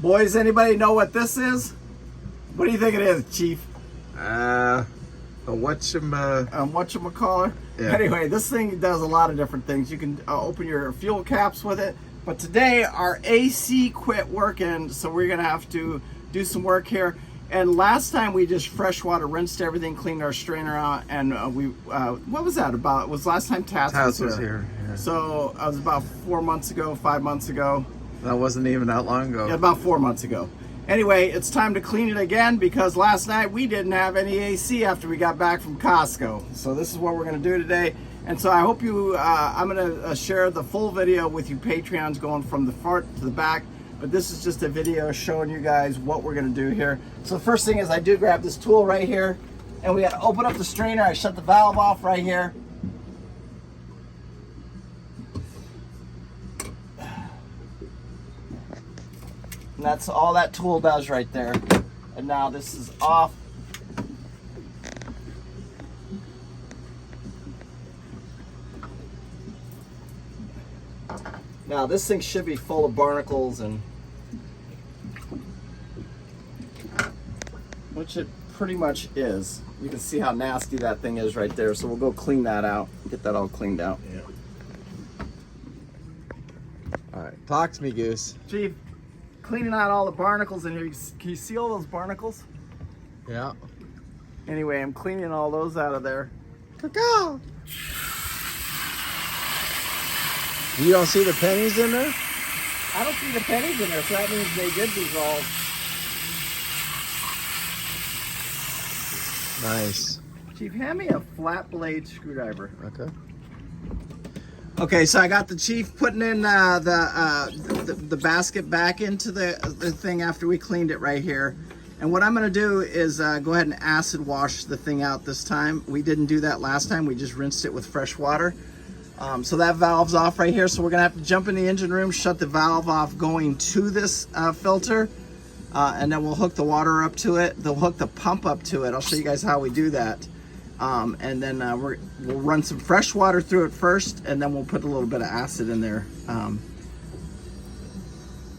Boys, anybody know what this is? What do you think it is, Chief? Whatchamacallit? Yeah. Anyway, this thing does a lot of different things. You can open your fuel caps with it. But today our AC quit working, so we're gonna have to do some work here. And last time we just freshwater rinsed everything, cleaned our strainer out, and what was that about? It was last time Taz was here. Yeah. So it was about 4 months ago, 5 months ago. That wasn't even that long ago. Yeah, about 4 months ago. Anyway, it's time to clean it again because last night we didn't have any AC after we got back from Costco. So this is what we're going to do today. And so I hope you, I'm going to share the full video with you Patreons going from the front to the back. But this is just a video showing you guys what we're going to do here. So the first thing is I do grab this tool right here. And we got to open up the strainer. I shut the valve off right here. And that's all that tool does right there. And now this is off. Now this thing should be full of barnacles, and which it pretty much is. You can see how nasty that thing is right there. So we'll go clean that out, get that all cleaned out. Yeah. All right, talk to me, Goose. Chief, cleaning out all the barnacles in here. Can you see all those barnacles? Yeah. Anyway, I'm cleaning all those out of there. Cacao. You don't see the pennies in there? I don't see the pennies in there, so that means they did dissolve. Nice. Chief, hand me a flat blade screwdriver. Okay. Okay, so I got the Chief putting in the basket back into the thing after we cleaned it right here. And what I'm going to do is go ahead and acid wash the thing out this time. We didn't do that last time. We just rinsed it with fresh water. So that valve's off right here. So we're going to have to jump in the engine room, shut the valve off going to this filter. And then we'll hook the water up to it. They'll hook the pump up to it. I'll show you guys how we do that. And then we'll run some fresh water through it first, and then we'll put a little bit of acid in there.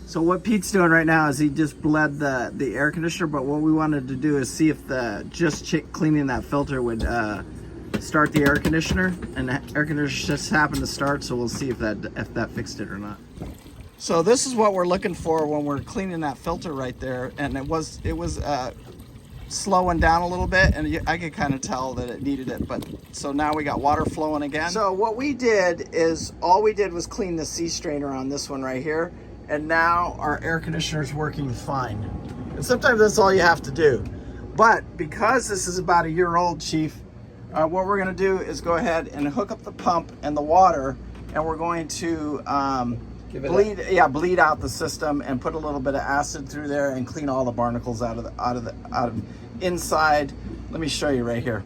So what Pete's doing right now is he just bled the air conditioner, but what we wanted to do is see if cleaning that filter would start the air conditioner, and the air conditioner just happened to start, so we'll see if that fixed it or not. So this is what we're looking for when we're cleaning that filter right there, and it was slowing down a little bit, and I could kind of tell that it needed it. But so now we got water flowing again. So what we did is all we did was clean the C strainer on this one right here, and now our air conditioner is working fine. And sometimes that's all you have to do. But because this is about a year old, Chief, what we're going to do is go ahead and hook up the pump and the water, and we're going to bleed out the system and put a little bit of acid through there and clean all the barnacles out of inside. Let me show you right here.